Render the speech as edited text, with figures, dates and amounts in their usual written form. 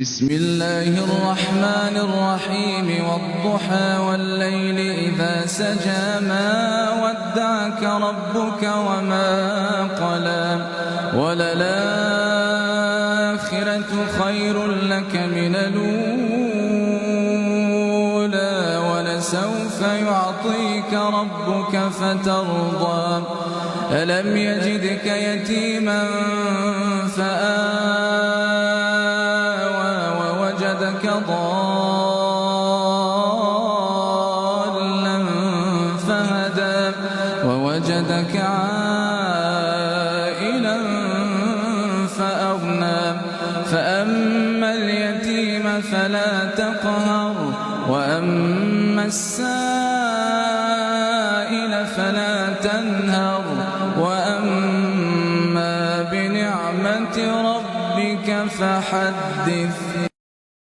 بسم الله الرحمن الرحيم والضحى والليل إذا سجى ما ودعك ربك وما قلى وللآخرة خير لك من الأولى ولسوف يعطيك ربك فترضى ألم يجدك يتيما ووجدك ضالا فهدى ووجدك عائلا فأغنى فأما اليتيم فلا تقهر وأما السائل فلا تنهر وأما بنعمة ربك فحدث.